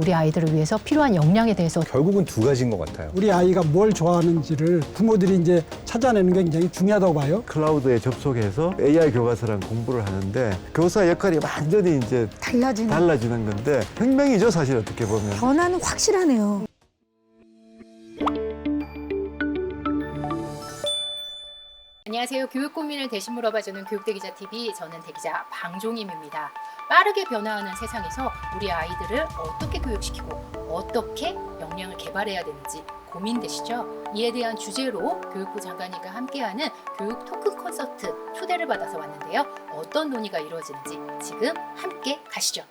우리 아이들을 위해서 필요한 역량에 대해서 결국은 두 가지인 것 같아요. 우리 아이가 뭘 좋아하는지를 부모들이 이제 찾아내는 게 굉장히 중요하다고 봐요. 클라우드에 접속해서 AI 교과서랑 공부를 하는데 교사 역할이 완전히 이제 달라지는 건데 혁명이죠, 사실 어떻게 보면. 변화는 확실하네요. 안녕하세요. 교육 고민을 대신 물어봐주는 교육대기자 TV, 저는 대기자 방종임입니다. 빠르게 변화하는 세상에서 우리 아이들을 어떻게 교육시키고 어떻게 역량을 개발해야 되는지 고민되시죠? 이에 대한 주제로 교육부 장관님과 함께하는 교육 토크 콘서트 초대를 받아서 왔는데요. 어떤 논의가 이루어지는지 지금 함께 가시죠.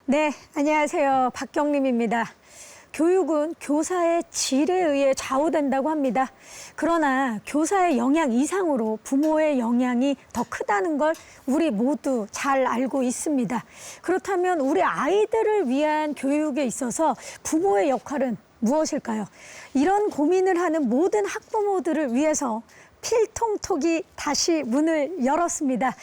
네, 안녕하세요. 박경림입니다. 교육은 교사의 질에 의해 좌우된다고 합니다. 그러나 교사의 영향 이상으로 부모의 영향이 더 크다는 걸 우리 모두 잘 알고 있습니다. 그렇다면 우리 아이들을 위한 교육에 있어서 부모의 역할은 무엇일까요? 이런 고민을 하는 모든 학부모들을 위해서 필통톡이 다시 문을 열었습니다.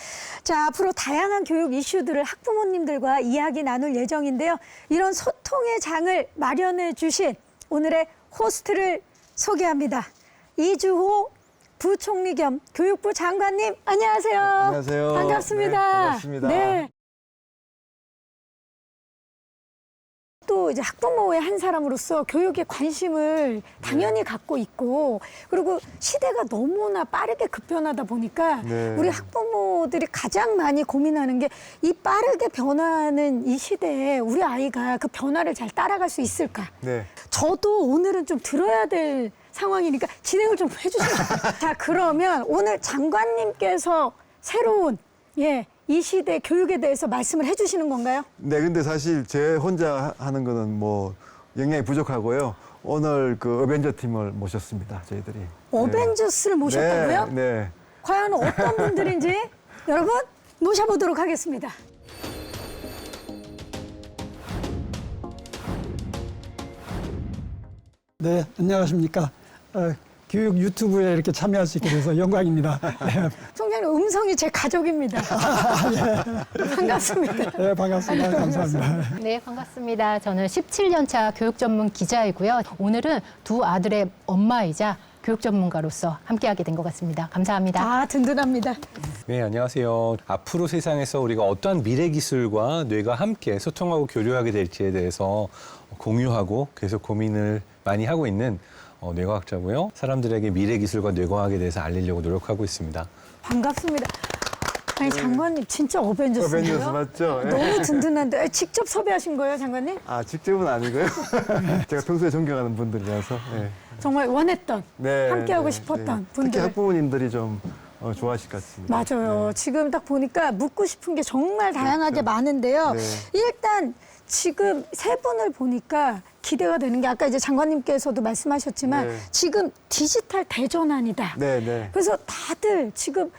자, 앞으로 다양한 교육 이슈들을 학부모님들과 이야기 나눌 예정인데요. 이런 소통의 장을 마련해 주신 오늘의 호스트를 소개합니다. 이주호 부총리 겸 교육부 장관님, 안녕하세요. 안녕하세요. 반갑습니다. 네, 반갑습니다. 네. 또 이제 학부모의 한 사람으로서 교육에 관심을 당연히 갖고 있고, 그리고 시대가 너무나 빠르게 급변하다 보니까 우리 학부모들이 가장 많이 고민하는 게 이 빠르게 변화하는 이 시대에 우리 아이가 그 변화를 잘 따라갈 수 있을까? 네. 저도 오늘은 좀 들어야 될 상황이니까 진행을 좀 해주시면. 자, 그러면 오늘 장관님께서 새로운 이 시대 교육에 대해서 말씀을 해주시는 건가요? 네, 근데 사실 제 혼자 하는 거는 뭐 영향이 부족하고요. 오늘 그 어벤져 팀을 모셨습니다, 저희들이. 어벤져스를 모셨다고요? 네. 과연 어떤 분들인지 여러분 모셔보도록 하겠습니다. 네, 안녕하십니까. 교육 유튜브에 이렇게 참여할 수 있게 돼서 영광입니다. 네, 총장님, 음성이 제 가족입니다. 반갑습니다. 네, 반갑습니다. 감사합니다. 네, 반갑습니다. 저는 17년차 교육 전문 기자이고요. 오늘은 두 아들의 엄마이자 교육 전문가로서 함께하게 된 것 같습니다. 감사합니다. 아, 든든합니다. 네, 안녕하세요. 앞으로 세상에서 우리가 어떠한 미래 기술과 뇌가 함께 소통하고 교류하게 될지에 대해서 공유하고 계속 고민을 많이 하고 있는 뇌과학자고요. 사람들에게 미래 기술과 뇌과학에 대해서 알리려고 노력하고 있습니다. 반갑습니다. 아니, 장관님 진짜 어벤져스예요? 어벤져스 맞죠? 예. 너무 든든한데 직접 섭외하신 거예요, 장관님? 아, 직접은 아니고요. 제가 평소에 존경하는 분들이라서. 네. 정말 원했던, 네, 함께하고 네, 싶었던 네. 분들. 특히 학부모님들이 좀 좋아하실 것 같습니다. 맞아요. 네. 지금 딱 보니까 묻고 싶은 게 정말 다양하게 많은데요. 네. 일단 지금 세 분을 보니까 기대가 되는 게 아까 이제 장관님께서도 말씀하셨지만 네. 지금 디지털 대전환이다. 네. 그래서 다들 지금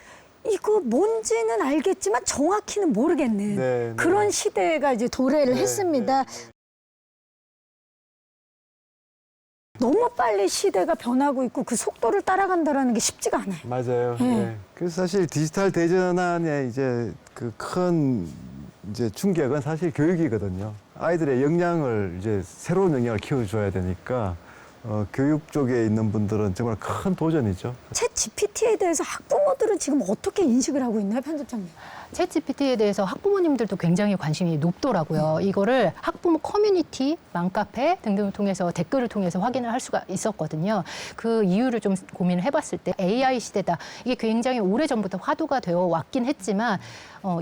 이거 뭔지는 알겠지만 정확히는 모르겠는 네. 그런 시대가 이제 도래를 네, 했습니다. 너무 빨리 시대가 변하고 있고 그 속도를 따라간다는 게 쉽지가 않아요. 맞아요. 네. 네. 그래서 사실 디지털 대전환의 이제 그 큰 이제 충격은 사실 교육이거든요. 아이들의 역량을 이제 새로운 역량을 키워줘야 되니까 교육 쪽에 있는 분들은 정말 큰 도전이죠. 챗 GPT에 대해서 학부모들은 지금 어떻게 인식을 하고 있나요, 편집장님? 챗 GPT에 대해서 학부모님들도 굉장히 관심이 높더라고요. 이거를 학부모 커뮤니티, 맘카페 등등을 통해서 댓글을 통해서 확인을 할 수가 있었거든요. 그 이유를 좀 고민을 해봤을 때 AI 시대다. 이게 굉장히 오래전부터 화두가 되어 왔긴 했지만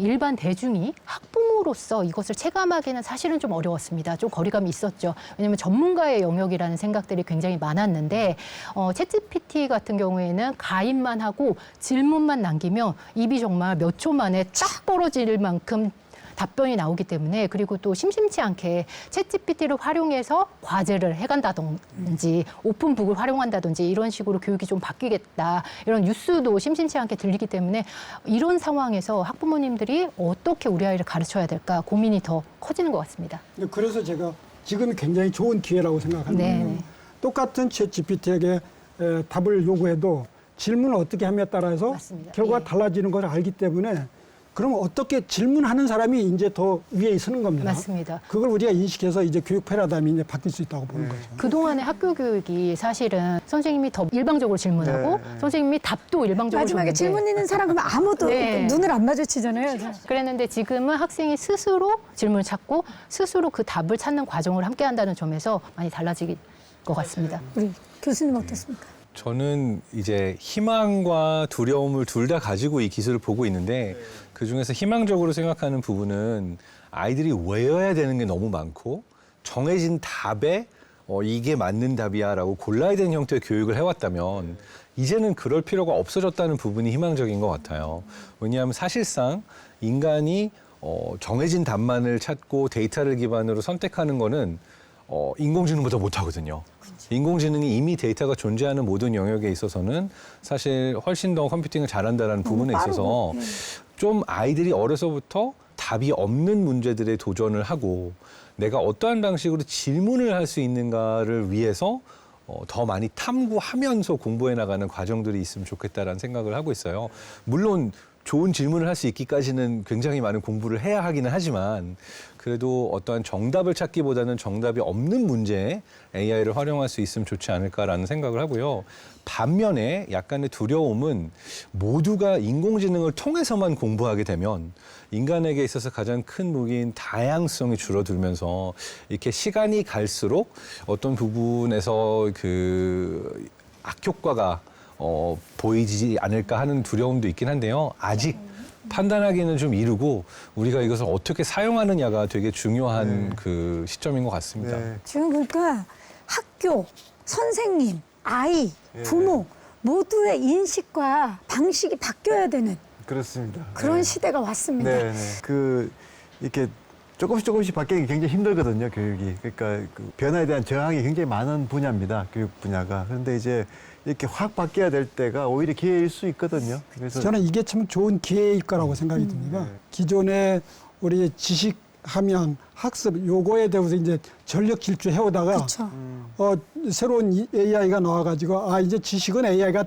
일반 대중이 학부모로서 이것을 체감하기는 사실은 좀 어려웠습니다. 좀 거리감이 있었죠. 왜냐하면 전문가의 영역이라는 생각들이 굉장히 많았는데 챗 GPT 같은 경우에는 가입만 하고 질문만 남기면 입이 정말 몇 초 만에 딱 벌어질 만큼 답변이 나오기 때문에 그리고 또 심심치 않게 챗GPT를 활용해서 과제를 해간다든지 오픈북을 활용한다든지 이런 식으로 교육이 좀 바뀌겠다. 이런 뉴스도 심심치 않게 들리기 때문에 이런 상황에서 학부모님들이 어떻게 우리 아이를 가르쳐야 될까 고민이 더 커지는 것 같습니다. 그래서 제가 지금이 굉장히 좋은 기회라고 생각합니다. 네. 똑같은 챗GPT에게 답을 요구해도 질문을 어떻게 함에 따라서 맞습니다. 결과가 예. 달라지는 걸 알기 때문에 그럼 어떻게 질문하는 사람이 이제 더 위에 서는 겁니다. 맞습니다. 그걸 우리가 인식해서 이제 교육 패러다임이 이제 바뀔 수 있다고 보는 네. 거죠. 그동안의 학교 교육이 사실은 선생님이 더 일방적으로 질문하고 네. 선생님이 답도 일방적으로 마지막에 줬는데 질문 있는 사람 그러면 아무도 네. 눈을 안 마주치잖아요. 그랬는데 지금은 학생이 스스로 질문을 찾고 스스로 그 답을 찾는 과정을 함께 한다는 점에서 많이 달라질 것 같습니다. 우리 교수님 어떻습니까? 저는 이제 희망과 두려움을 둘 다 가지고 이 기술을 보고 있는데 그중에서 희망적으로 생각하는 부분은 아이들이 외워야 되는 게 너무 많고 정해진 답에 이게 맞는 답이야라고 골라야 되는 형태의 교육을 해왔다면 이제는 그럴 필요가 없어졌다는 부분이 희망적인 것 같아요. 왜냐하면 사실상 인간이 정해진 답만을 찾고 데이터를 기반으로 선택하는 거는 인공지능보다 못하거든요. 인공지능이 이미 데이터가 존재하는 모든 영역에 있어서는 사실 훨씬 더 컴퓨팅을 잘한다는 부분에 있어서 좀 아이들이 어려서부터 답이 없는 문제들에 도전을 하고 내가 어떠한 방식으로 질문을 할 수 있는가를 위해서 더 많이 탐구하면서 공부해 나가는 과정들이 있으면 좋겠다라는 생각을 하고 있어요. 물론 좋은 질문을 할 수 있기까지는 굉장히 많은 공부를 해야 하기는 하지만 그래도 어떠한 정답을 찾기보다는 정답이 없는 문제에 AI를 활용할 수 있으면 좋지 않을까라는 생각을 하고요. 반면에 약간의 두려움은 모두가 인공지능을 통해서만 공부하게 되면 인간에게 있어서 가장 큰 무기인 다양성이 줄어들면서 이렇게 시간이 갈수록 어떤 부분에서 그 악효과가 보이지 않을까 하는 두려움도 있긴 한데요. 아직 판단하기는 좀 이르고 우리가 이것을 어떻게 사용하느냐가 되게 중요한 그 시점인 것 같습니다. 네. 지금 그러니까 학교, 선생님, 아이, 부모 모두의 인식과 방식이 바뀌어야 되는 그렇습니다. 그런 네. 시대가 왔습니다. 네, 네. 이렇게 조금씩 바뀌기 굉장히 힘들거든요, 교육이. 그러니까 그 변화에 대한 저항이 굉장히 많은 분야입니다, 교육 분야가. 그런데 이제 이렇게 확 바뀌어야 될 때가 오히려 기회일 수 있거든요. 그래서 저는 이게 참 좋은 기회일 거라고 생각이 듭니다. 기존에 우리 지식 함양, 학습 요거에 대해서 이제 전력 질주해 오다가 그렇죠. 새로운 AI가 나와가지고 이제 지식은 AI가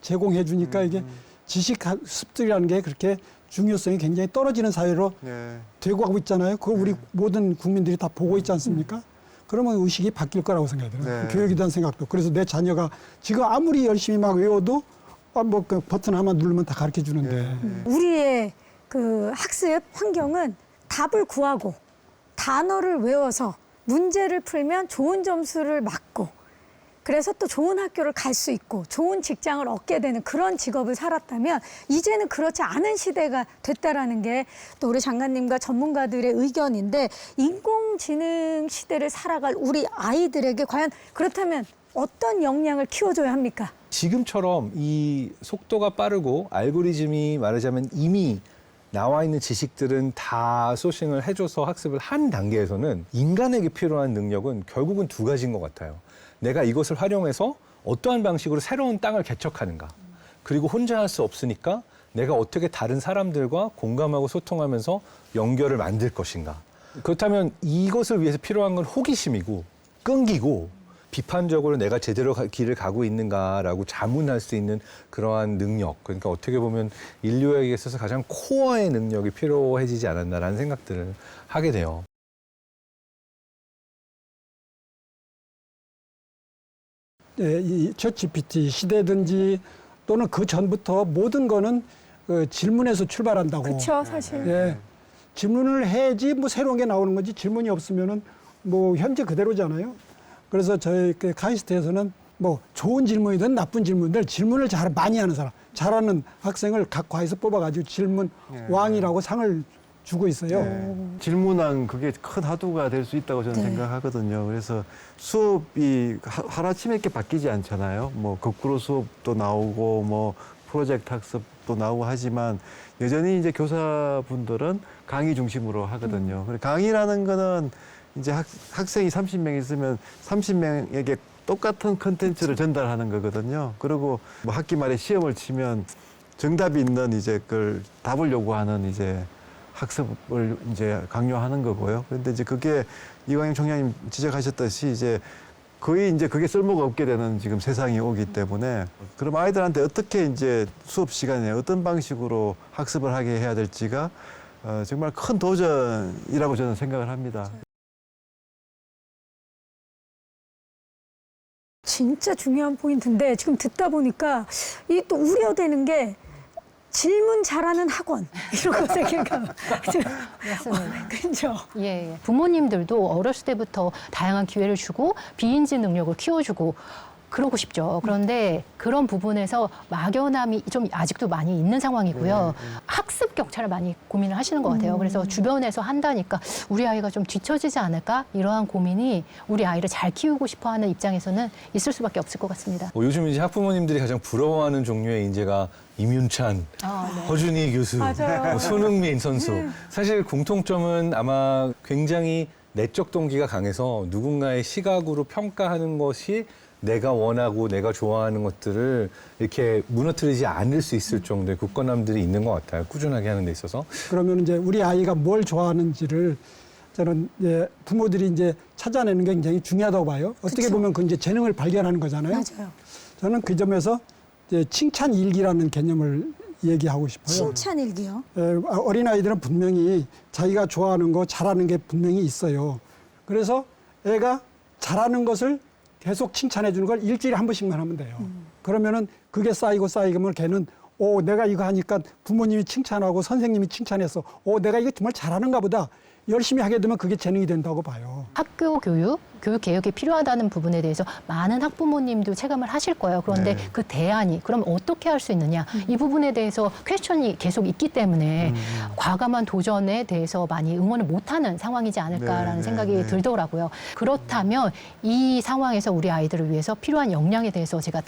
제공해 주니까 이게 지식 습득이라는 게 그렇게 중요성이 굉장히 떨어지는 사회로 네. 되고 가고 있잖아요. 그거 우리 모든 국민들이 다 보고 있지 않습니까? 그러면 의식이 바뀔 거라고 생각이 들어요. 네. 교육에 대한 생각도. 그래서 내 자녀가 지금 아무리 열심히 막 외워도 그 버튼 하나만 누르면 다 가르쳐 주는데. 우리의 그 학습 환경은 답을 구하고 단어를 외워서 문제를 풀면 좋은 점수를 맞고 그래서 또 좋은 학교를 갈 수 있고 좋은 직장을 얻게 되는 그런 직업을 살았다면 이제는 그렇지 않은 시대가 됐다라는 게 또 우리 장관님과 전문가들의 의견인데 인공지능 시대를 살아갈 우리 아이들에게 과연 그렇다면 어떤 역량을 키워줘야 합니까? 지금처럼 이 속도가 빠르고 알고리즘이 말하자면 이미 나와 있는 지식들은 다 소싱을 해줘서 학습을 한 단계에서는 인간에게 필요한 능력은 결국은 두 가지인 것 같아요. 내가 이것을 활용해서 어떠한 방식으로 새로운 땅을 개척하는가. 그리고 혼자 할 수 없으니까 내가 어떻게 다른 사람들과 공감하고 소통하면서 연결을 만들 것인가. 그렇다면 이것을 위해서 필요한 건 호기심이고 끈기고 비판적으로 내가 제대로 길을 가고 있는가라고 자문할 수 있는 그러한 능력. 그러니까 어떻게 보면 인류에게 있어서 가장 코어의 능력이 필요해지지 않았나라는 생각들을 하게 돼요. 네, 이 챗GPT 시대든지 또는 그 전부터 모든 거는 질문에서 출발한다고. 그렇죠, 사실. 예. 질문을 해야지 뭐 새로운 게 나오는 거지 질문이 없으면은 뭐 현재 그대로잖아요. 그래서 저희 그 카이스트에서는 뭐 좋은 질문이든 나쁜 질문을 많이 하는 사람, 잘하는 학생을 각 과에서 뽑아가지고 질문 왕이라고 상을 주고 있어요. 질문왕 그게 큰 화두가 될 수 있다고 저는 생각하거든요. 그래서 수업이 하루아침에 이렇게 바뀌지 않잖아요. 뭐 거꾸로 수업도 나오고 뭐 프로젝트 학습도 나오고 하지만 여전히 이제 교사분들은 강의 중심으로 하거든요. 그리고 강의라는 거는 이제 학생이 30명 있으면 30명에게 똑같은 컨텐츠를 전달하는 거거든요. 그리고 뭐 학기 말에 시험을 치면 정답이 있는 이제 그걸 답을 요구하는 이제 학습을 이제 강요하는 거고요. 그런데 이제 그게 이광영 총장님 지적하셨듯이 이제 거의 이제 그게 쓸모가 없게 되는 지금 세상이 오기 때문에 그럼 아이들한테 어떻게 이제 수업 시간에 어떤 방식으로 학습을 하게 해야 될지가 정말 큰 도전이라고 저는 생각을 합니다. 진짜 중요한 포인트인데 지금 듣다 보니까 이 또 우려되는 게 질문 잘하는 학원 이런 거 생각하면 맞습니다. 그렇죠. 예, 예. 부모님들도 어렸을 때부터 다양한 기회를 주고 비인지 능력을 키워주고 그러고 싶죠. 그런데 그런 부분에서 막연함이 좀 아직도 많이 있는 상황이고요. 학습 격차를 많이 고민을 하시는 것 같아요. 그래서 주변에서 한다니까 우리 아이가 좀 뒤처지지 않을까? 이러한 고민이 우리 아이를 잘 키우고 싶어하는 입장에서는 있을 수밖에 없을 것 같습니다. 요즘 이제 학부모님들이 가장 부러워하는 종류의 인재가 임윤찬, 네. 허준희 교수, 맞아요. 뭐 손흥민 선수. 사실 공통점은 아마 굉장히 내적 동기가 강해서 누군가의 시각으로 평가하는 것이 내가 원하고 내가 좋아하는 것들을 이렇게 무너뜨리지 않을 수 있을 정도의 굳건함들이 있는 것 같아요. 꾸준하게 하는 데 있어서. 그러면 이제 우리 아이가 뭘 좋아하는지를 저는 이제 부모들이 이제 찾아내는 게 굉장히 중요하다고 봐요. 어떻게 그쵸. 보면 그 이제 재능을 발견하는 거잖아요. 맞아요. 저는 그 점에서 이제 칭찬 일기라는 개념을 얘기하고 싶어요. 칭찬 일기요. 어린아이들은 분명히 자기가 좋아하는 거 잘하는 게 분명히 있어요. 그래서 애가 잘하는 것을 계속 칭찬해 주는 걸 일주일에 한 번씩만 하면 돼요. 그러면은 그게 쌓이고 쌓이면 걔는 내가 이거 하니까 부모님이 칭찬하고 선생님이 칭찬해서 내가 이거 정말 잘하는가 보다. 열심히 하게 되면 그게 재능이 된다고 봐요. 학교 교육 개혁이 필요하다는 부분에 대해서 많은 학부모님도 체감을 하실 거예요. 그런데 그 대안이 그럼 어떻게 할 수 있느냐 이 부분에 대해서 퀘스천이 계속 있기 때문에 과감한 도전에 대해서 많이 응원을 못하는 상황이지 않을까라는 생각이 들더라고요. 그렇다면 이 상황에서 우리 아이들을 위해서 필요한 역량에 대해서 제가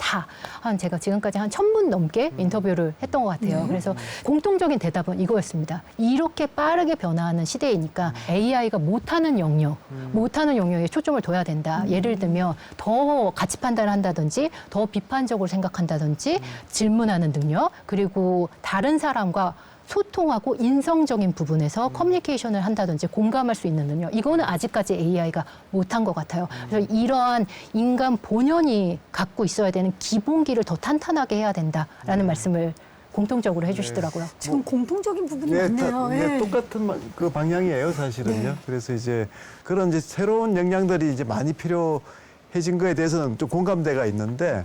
제가 지금까지 한 1000분 넘게 인터뷰를 했던 것 같아요. 그래서 공통적인 대답은 이거였습니다. 이렇게 빠르게 변화하는 시대이니까 AI가 못하는 영역에 초점을 둬야 된다. 예를 들면 더 가치 판단을 한다든지 더 비판적으로 생각한다든지 질문하는 능력 그리고 다른 사람과 소통하고 인성적인 부분에서 커뮤니케이션을 한다든지 공감할 수 있는 능력 이거는 아직까지 AI가 못한 것 같아요. 그래서 이러한 인간 본연이 갖고 있어야 되는 기본기를 더 탄탄하게 해야 된다라는 말씀을 공통적으로 해주시더라고요. 지금 공통적인 부분이 많네요. 똑같은 그 방향이에요, 사실은요. 그래서 이제 그런 이제 새로운 역량들이 이제 많이 필요해진 거에 대해서는 좀 공감대가 있는데,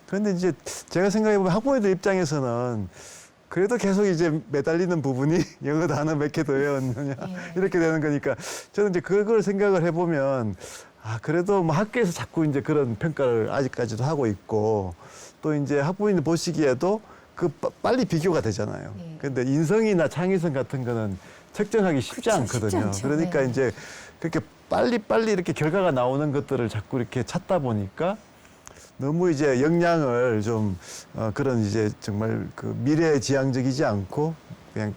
그런데 이제 제가 생각해보면 학부모들 입장에서는 그래도 계속 이제 매달리는 부분이 영어 단어 몇 개 더 외웠느냐 이렇게 되는 거니까 저는 이제 그걸 생각을 해보면 그래도 뭐 학교에서 자꾸 이제 그런 평가를 아직까지도 하고 있고 또 이제 학부모님들 보시기에도 빨리 비교가 되잖아요. 그런데 인성이나 창의성 같은 거는 측정하기 쉽지 않거든요. 그러니까 이제 그렇게 빨리 이렇게 결과가 나오는 것들을 자꾸 이렇게 찾다 보니까 너무 이제 역량을 좀 그런 이제 정말 그 미래지향적이지 않고 그냥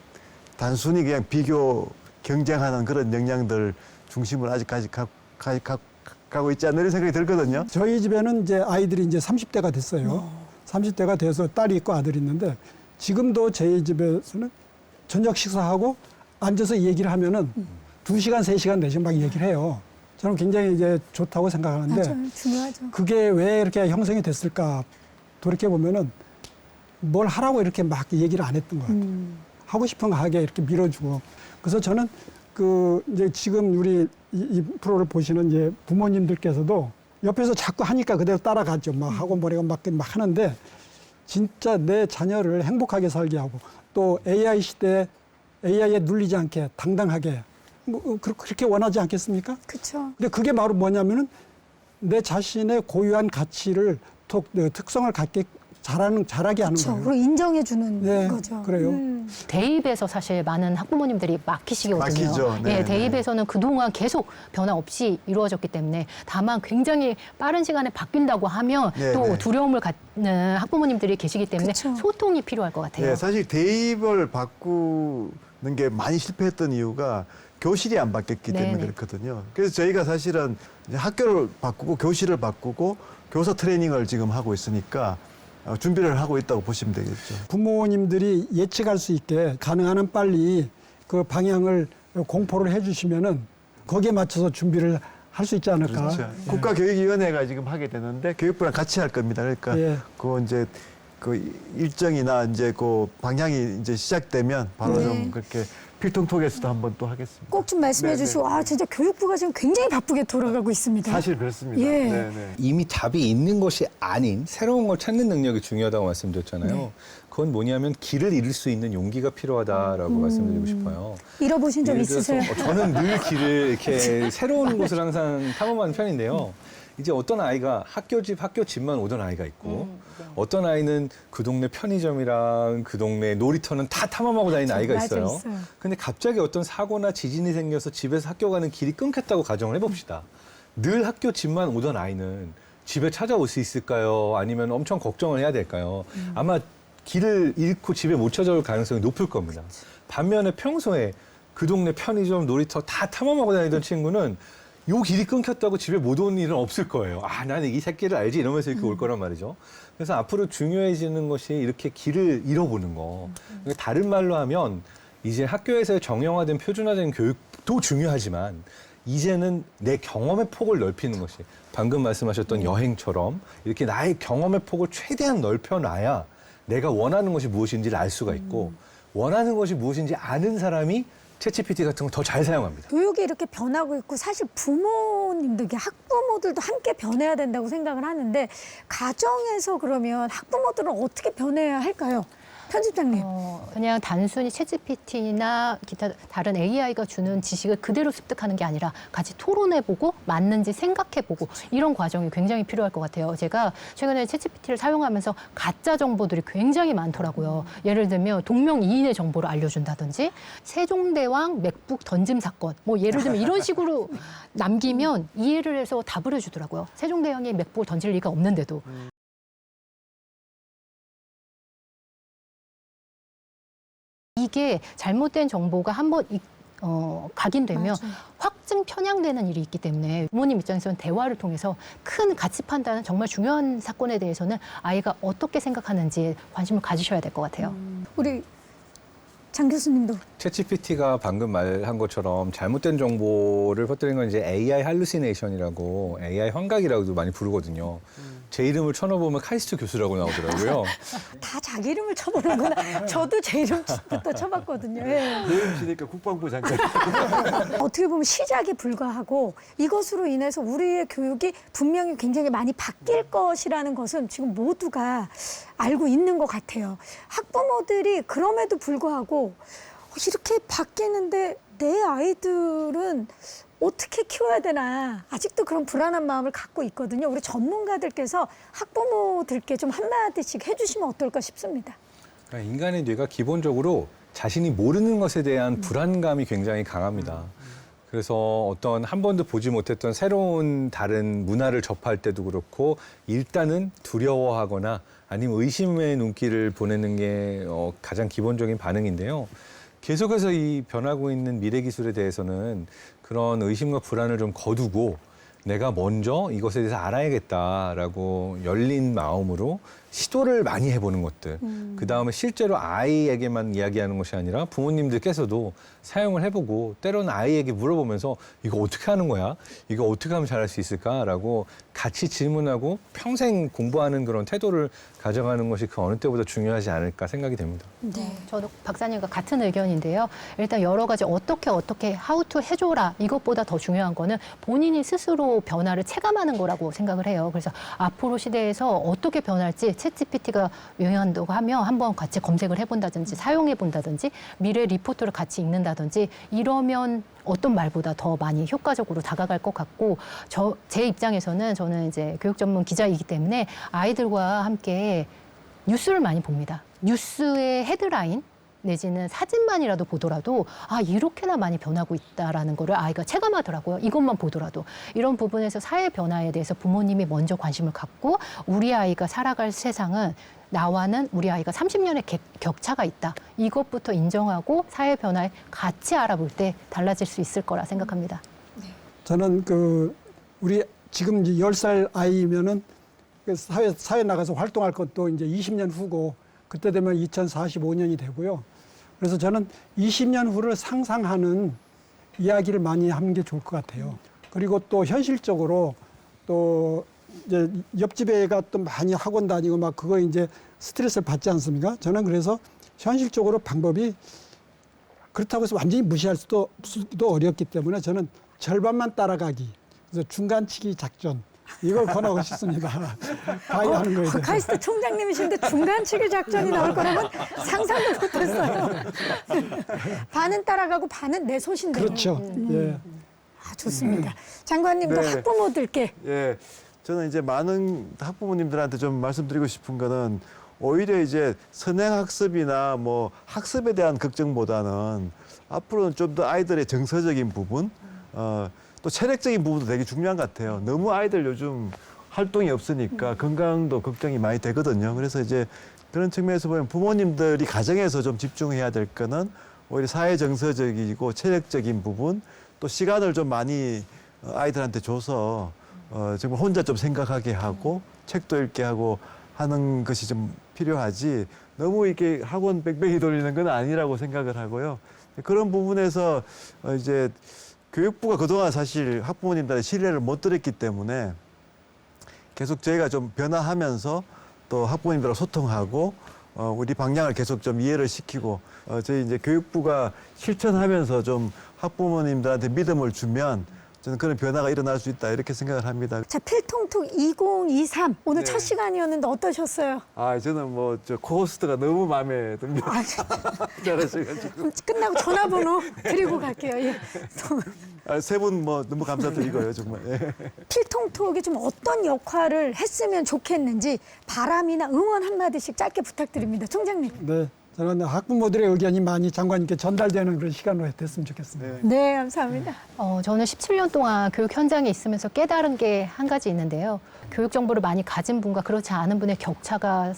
단순히 그냥 비교 경쟁하는 그런 역량들 중심을 아직까지 가고 있지 않나 이런 생각이 들거든요. 저희 집에는 이제 아이들이 이제 30대가 됐어요. 30대가 돼서 딸이 있고 아들이 있는데 지금도 저희 집에서는 저녁 식사하고 앉아서 얘기를 하면은 2시간, 3시간, 4시간 막 얘기를 해요. 저는 굉장히 이제 좋다고 생각하는데 맞아요. 중요하죠. 그게 왜 이렇게 형성이 됐을까 돌이켜보면은 뭘 하라고 이렇게 막 얘기를 안 했던 것 같아요. 하고 싶은 거 하게 이렇게 밀어주고. 그래서 저는 이제 지금 우리 이 프로를 보시는 이제 부모님들께서도 옆에서 자꾸 하니까 그대로 따라가죠. 막 하고 뭐래고 막 하는데 진짜 내 자녀를 행복하게 살게 하고 또 AI 시대에 AI에 눌리지 않게 당당하게 그렇게 원하지 않겠습니까? 그렇죠. 근데 그게 바로 뭐냐면은 내 자신의 고유한 가치를 특성을 갖게 잘하게 하는 그렇죠. 거예요. 그리고 인정해주는 네, 거죠. 그래요. 대입에서 사실 많은 학부모님들이 막히시거든요. 막히죠. 네, 예, 네. 대입에서는 그동안 계속 변화 없이 이루어졌기 때문에 다만 굉장히 빠른 시간에 바뀐다고 하면 네, 또 네. 두려움을 갖는 학부모님들이 계시기 때문에 그쵸. 소통이 필요할 것 같아요. 네, 사실 대입을 바꾸는 게 많이 실패했던 이유가 교실이 안 바뀌었기 때문에 네네. 그렇거든요. 그래서 저희가 사실은 이제 학교를 바꾸고 교실을 바꾸고 교사 트레이닝을 지금 하고 있으니까 준비를 하고 있다고 보시면 되겠죠. 부모님들이 예측할 수 있게 가능한 한 빨리 그 방향을 공포를 해주시면은 거기에 맞춰서 준비를 할 수 있지 않을까. 그렇죠. 국가교육위원회가 지금 하게 되는데 교육부랑 같이 할 겁니다. 그러니까 예. 그 이제 그 일정이나 이제 그 방향이 이제 시작되면 바로 네. 좀 그렇게 필통톡에서도 한번 또 하겠습니다. 꼭 좀 말씀해 네, 주시고, 아, 진짜 교육부가 지금 굉장히 바쁘게 돌아가고 있습니다. 사실 그렇습니다. 예. 네, 네. 이미 답이 있는 것이 아닌 새로운 걸 찾는 능력이 중요하다고 말씀드렸잖아요. 그건 뭐냐면 길을 잃을 수 있는 용기가 필요하다라고 말씀드리고 싶어요. 잃어보신 적 예를 들어서 있으세요? 저는 늘 길을 이렇게 새로운 곳을 항상 탐험하는 편인데요. 이제 어떤 아이가 학교 집만 오던 아이가 있고 어떤 아이는 그 동네 편의점이랑 그 동네 놀이터는 다 탐험하고 다니는 아이가 맞아, 있어요. 있어요. 근데 갑자기 어떤 사고나 지진이 생겨서 집에서 학교 가는 길이 끊겼다고 가정을 해봅시다. 늘 학교 집만 오던 아이는 집에 찾아올 수 있을까요? 아니면 엄청 걱정을 해야 될까요? 아마 길을 잃고 집에 못 찾아올 가능성이 높을 겁니다. 반면에 평소에 그 동네 편의점, 놀이터 다 탐험하고 다니던 친구는 요 길이 끊겼다고 집에 못 오는 일은 없을 거예요. 아, 나는 이 새끼를 알지 이러면서 이렇게 올 거란 말이죠. 그래서 앞으로 중요해지는 것이 이렇게 길을 잃어보는 거. 그러니까 다른 말로 하면 이제 학교에서의 정형화된 표준화된 교육도 중요하지만 이제는 내 경험의 폭을 넓히는 것이 방금 말씀하셨던 여행처럼 이렇게 나의 경험의 폭을 최대한 넓혀놔야 내가 원하는 것이 무엇인지를 알 수가 있고 원하는 것이 무엇인지 아는 사람이 챗GPT 같은 걸 더 잘 사용합니다. 교육이 이렇게 변하고 있고 사실 부모님들, 이게 학부모들도 함께 변해야 된다고 생각을 하는데 가정에서 그러면 학부모들은 어떻게 변해야 할까요? 편집장님. 그냥 단순히 챗GPT나 기타 다른 AI가 주는 지식을 그대로 습득하는 게 아니라 같이 토론해보고 맞는지 생각해보고 이런 과정이 굉장히 필요할 것 같아요. 제가 최근에 챗GPT를 사용하면서 가짜 정보들이 굉장히 많더라고요. 예를 들면 동명이인의 정보를 알려준다든지 세종대왕 맥북 던짐 사건 뭐 예를 들면 이런 식으로 남기면 이해를 해서 답을 해주더라고요. 세종대왕이 맥북을 던질 리가 없는데도. 이게 잘못된 정보가 한번 각인되면 맞아요. 확증 편향되는 일이 있기 때문에 부모님 입장에서는 대화를 통해서 큰 가치 판단은 정말 중요한 사건에 대해서는 아이가 어떻게 생각하는지에 관심을 가지셔야 될 것 같아요. 우리 장 교수님도. 챗GPT가 방금 말한 것처럼 잘못된 정보를 퍼뜨린 건 이제 AI 할루시네이션이라고 AI 환각이라고도 많이 부르거든요. 제 이름을 쳐넣어보면 카이스트 교수라고 나오더라고요. 다 자기 이름을 쳐보는구나. 저도 제 이름부터 쳐봤거든요. 예. 내일치니까 국방부 장관. 어떻게 보면 시작에 불과하고 이것으로 인해서 우리의 교육이 분명히 굉장히 많이 바뀔 것이라는 것은 지금 모두가 알고 있는 것 같아요. 학부모들이 그럼에도 불구하고 이렇게 바뀌는데 내 아이들은 어떻게 키워야 되나 아직도 그런 불안한 마음을 갖고 있거든요. 우리 전문가들께서 학부모들께 좀 한마디씩 해주시면 어떨까 싶습니다. 그러니까 인간의 뇌가 기본적으로 자신이 모르는 것에 대한 불안감이 굉장히 강합니다. 그래서 어떤 한 번도 보지 못했던 새로운 다른 문화를 접할 때도 그렇고 일단은 두려워하거나 아니면 의심의 눈길을 보내는 게 가장 기본적인 반응인데요. 계속해서 이 변하고 있는 미래 기술에 대해서는 그런 의심과 불안을 좀 거두고 내가 먼저 이것에 대해서 알아야겠다라고 열린 마음으로 시도를 많이 해보는 것들. 그다음에 실제로 아이에게만 이야기하는 것이 아니라 부모님들께서도 사용을 해보고 때로는 아이에게 물어보면서 이거 어떻게 하는 거야? 이거 어떻게 하면 잘할 수 있을까라고 같이 질문하고 평생 공부하는 그런 태도를 가져가는 것이 그 어느 때보다 중요하지 않을까 생각이 됩니다. 네. 저도 박사님과 같은 의견인데요. 일단 여러 가지 어떻게 how to 해줘라 이것보다 더 중요한 거는 본인이 스스로 변화를 체감하는 거라고 생각을 해요. 그래서 앞으로 시대에서 어떻게 변할지 챗GPT가 유행한다고 하면 한번 같이 검색을 해본다든지 사용해본다든지 미래 리포트를 같이 읽는다든지 이러면 어떤 말보다 더 많이 효과적으로 다가갈 것 같고 제 입장에서는 저는 이제 교육 전문 기자이기 때문에 아이들과 함께 뉴스를 많이 봅니다. 뉴스의 헤드라인 내지는 사진만이라도 보더라도 아 이렇게나 많이 변하고 있다라는 거를 아이가 체감하더라고요. 이것만 보더라도 이런 부분에서 사회 변화에 대해서 부모님이 먼저 관심을 갖고 우리 아이가 살아갈 세상은 나와는 우리 아이가 30년의 격차가 있다. 이것부터 인정하고 사회 변화에 같이 알아볼 때 달라질 수 있을 거라 생각합니다. 저는 우리 지금 이제 10살 아이면은 그 사회 나가서 활동할 것도 이제 20년 후고 그때 되면 2045년이 되고요. 그래서 저는 20년 후를 상상하는 이야기를 많이 하는 게 좋을 것 같아요. 그리고 또 현실적으로 또 이제 옆집 애가 또 많이 학원 다니고 막 그거 이제 스트레스를 받지 않습니까? 저는 그래서 현실적으로 방법이 그렇다고 해서 완전히 무시할 수도 어렵기 때문에 저는 절반만 따라가기. 그래서 중간치기 작전. 이걸 권하고 싶습니다. 바이하는 거에 대해서. 카이스트 총장님이신데 중간치기 작전이 나올 거라면 상상도 못했어요. 반은 따라가고 반은 내 소신대로. 그렇죠. 예. 아, 좋습니다. 장관님도 네. 학부모들께 예, 저는 이제 많은 학부모님들한테 좀 말씀드리고 싶은 거는 오히려 이제 선행학습이나 뭐 학습에 대한 걱정보다는 앞으로는 좀 더 아이들의 정서적인 부분, 또 체력적인 부분도 되게 중요한 것 같아요. 너무 아이들 요즘 활동이 없으니까 건강도 걱정이 많이 되거든요. 그래서 이제 그런 측면에서 보면 부모님들이 가정에서 좀 집중해야 될 거는 오히려 사회 정서적이고 체력적인 부분, 또 시간을 좀 많이 아이들한테 줘서 정말 혼자 좀 생각하게 하고 책도 읽게 하고 하는 것이 좀 필요하지 너무 이렇게 학원 뺑뺑이 돌리는 건 아니라고 생각을 하고요. 그런 부분에서 이제 교육부가 그동안 사실 학부모님들의 신뢰를 못 드렸기 때문에 계속 저희가 좀 변화하면서 또 학부모님들하고 소통하고 우리 방향을 계속 좀 이해를 시키고 저희 이제 교육부가 실천하면서 좀 학부모님들한테 믿음을 주면 저는 그런 변화가 일어날 수 있다 이렇게 생각을 합니다. 자 필통톡 2023 오늘 네. 첫 시간이었는데 어떠셨어요? 아 저는 뭐 저 코호스트가 너무 마음에 듭니다. 아, 잘하셔가지고 그럼 끝나고 전화번호 드리고 갈게요. 예. 세 분 뭐 너무 감사드리고요 정말. 예. 필통톡이 좀 어떤 역할을 했으면 좋겠는지 바람이나 응원 한마디씩 짧게 부탁드립니다. 총장님. 네. 저는 학부모들의 의견이 많이 장관님께 전달되는 그런 시간으로 됐으면 좋겠습니다. 네. 네, 감사합니다. 저는 17년 동안 교육 현장에 있으면서 깨달은 게 한 가지 있는데요. 교육 정보를 많이 가진 분과 그렇지 않은 분의 격차가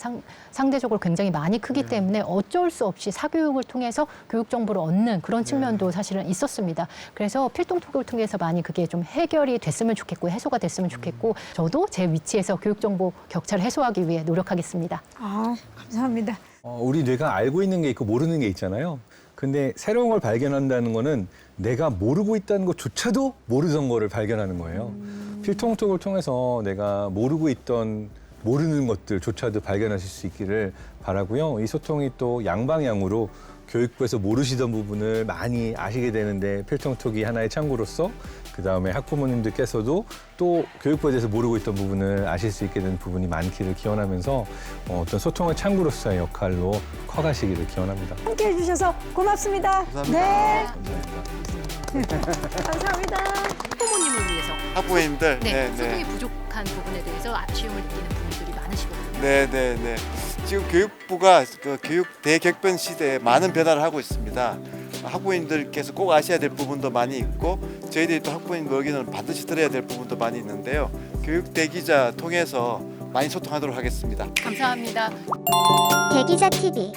상대적으로 굉장히 많이 크기 때문에 어쩔 수 없이 사교육을 통해서 교육 정보를 얻는 그런 측면도 사실은 있었습니다. 그래서 필통톡을 통해서 많이 그게 좀 해결이 됐으면 좋겠고 해소가 됐으면 좋겠고 저도 제 위치에서 교육 정보 격차를 해소하기 위해 노력하겠습니다. 아, 감사합니다. 우리 뇌가 알고 있는 게 있고 모르는 게 있잖아요. 근데 새로운 걸 발견한다는 거는 내가 모르고 있다는 것조차도 모르던 거를 발견하는 거예요. 필통톡을 통해서 내가 모르고 있던 모르는 것들조차도 발견하실 수 있기를 바라고요. 이 소통이 또 양방향으로 교육부에서 모르시던 부분을 많이 아시게 되는데 필통톡이 하나의 창구로서 그다음에 학부모님들께서도 또 교육부에 대해서 모르고 있던 부분을 아실 수 있게 되는 부분이 많기를 기원하면서 어떤 소통의 창구로서의 역할로 커가시기를 기원합니다. 함께해 주셔서 고맙습니다. 감사합니다. 네, 감사합니다. 감사합니다. 학부모님을 위해서 학부모님들 소통이 부족한 부분에 대해서 아쉬움을 느끼는 분들이 많으시거든요. 네. 지금 교육부가 그 교육 대격변 시대에 많은 변화를 하고 있습니다. 학부모님들께서 꼭 아셔야 될 부분도 많이 있고 저희들이 또 학부모님들 의견을 반드시 들어야 될 부분도 많이 있는데요. 교육 대기자 통해서 많이 소통하도록 하겠습니다. 감사합니다. 대기자 TV